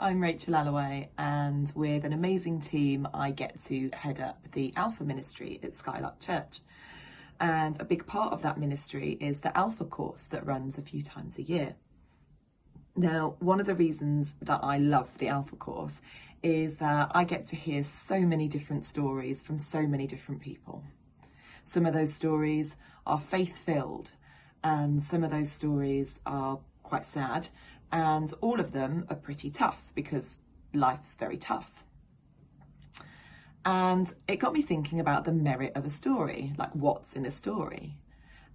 I'm Rachel Alleway, and with an amazing team I get to head up the Alpha ministry at Skylark Church. And a big part of that ministry is the Alpha course that runs a few times a year. Now, one of the reasons that I love the Alpha course is that I get to hear so many different stories from so many different people. Some of those stories are faith-filled, and some of those stories are quite sad, and all of them are pretty tough because life's very tough. And it got me thinking about the merit of a story, like what's in a story.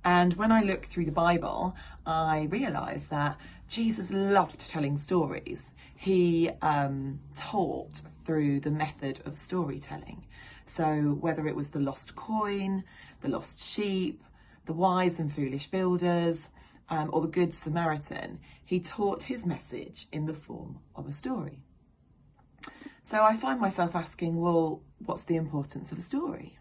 And when I look through the Bible, I realised that Jesus loved telling stories. He taught through the method of storytelling. So whether it was the lost coin, the lost sheep, the wise and foolish builders, or the Good Samaritan, he taught his message in the form of a story. So I find myself asking, well, what's the importance of a story?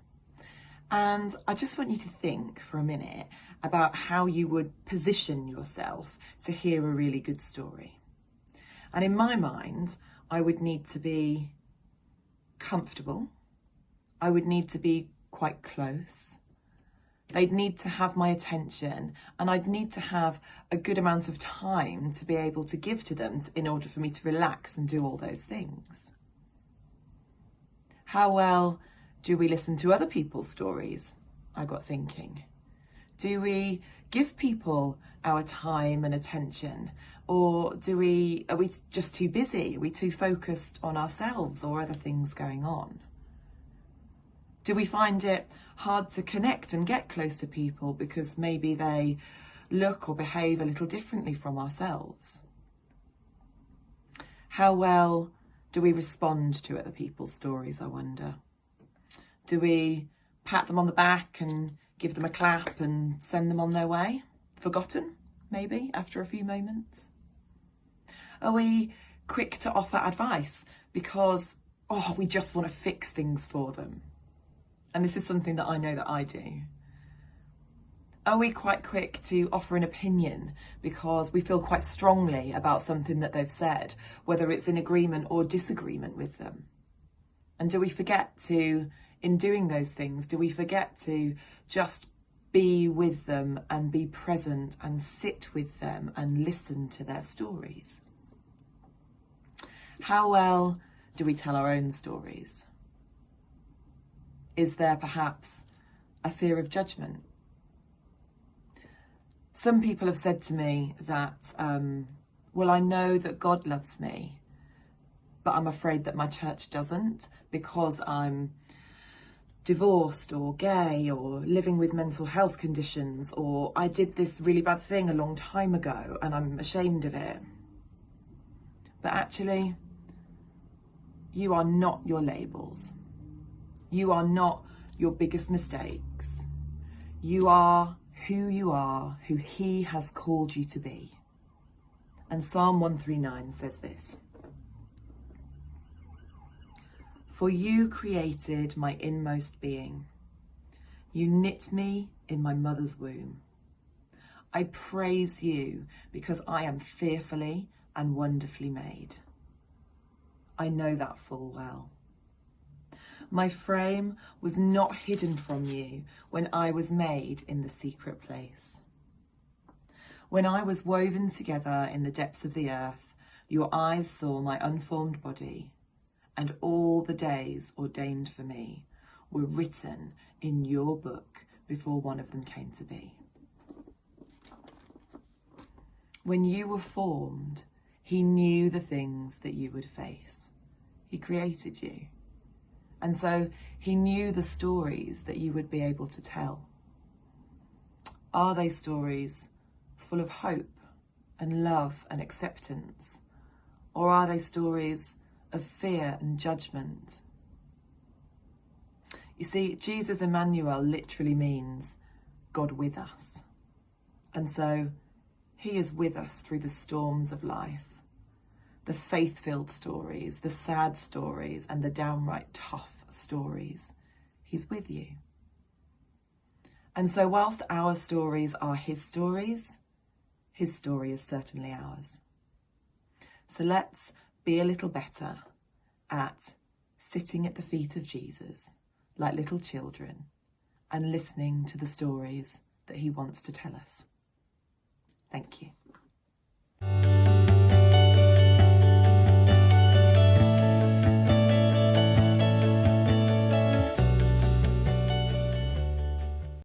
And I just want you to think for a minute about how you would position yourself to hear a really good story. And in my mind, I would need to be comfortable. I would need to be quite close. They'd need to have my attention, and I'd need to have a good amount of time to be able to give to them in order for me to relax and do all those things. How well do we listen to other people's stories? I got thinking. Do we give people our time and attention? Or are we just too busy? Are we too focused on ourselves or other things going on? Do we find it hard to connect and get close to people because maybe they look or behave a little differently from ourselves? How well do we respond to other people's stories, I wonder? Do we pat them on the back and give them a clap and send them on their way? Forgotten, maybe, after a few moments? Are we quick to offer advice because, we just want to fix things for them? And this is something that I know that I do. Are we quite quick to offer an opinion because we feel quite strongly about something that they've said, whether it's in agreement or disagreement with them? And do we forget to, in doing those things, do we forget to just be with them and be present and sit with them and listen to their stories? How well do we tell our own stories? Is there perhaps a fear of judgment? Some people have said to me that, I know that God loves me, but I'm afraid that my church doesn't because I'm divorced or gay or living with mental health conditions, or I did this really bad thing a long time ago and I'm ashamed of it. But actually, you are not your labels. You are not your biggest mistakes. You are, who He has called you to be. And Psalm 139 says this: "For you created my inmost being. You knit me in my mother's womb. I praise you because I am fearfully and wonderfully made. I know that full well. My frame was not hidden from you when I was made in the secret place. When I was woven together in the depths of the earth, your eyes saw my unformed body, and all the days ordained for me were written in your book before one of them came to be." When you were formed, He knew the things that you would face. He created you. And so He knew the stories that you would be able to tell. Are they stories full of hope and love and acceptance? Or are they stories of fear and judgment? You see, Jesus Emmanuel literally means God with us. And so He is with us through the storms of life. The faith-filled stories, the sad stories, and the downright tough stories. He's with you. And so whilst our stories are His stories, His story is certainly ours. So let's be a little better at sitting at the feet of Jesus like little children and listening to the stories that he wants to tell us. Thank you.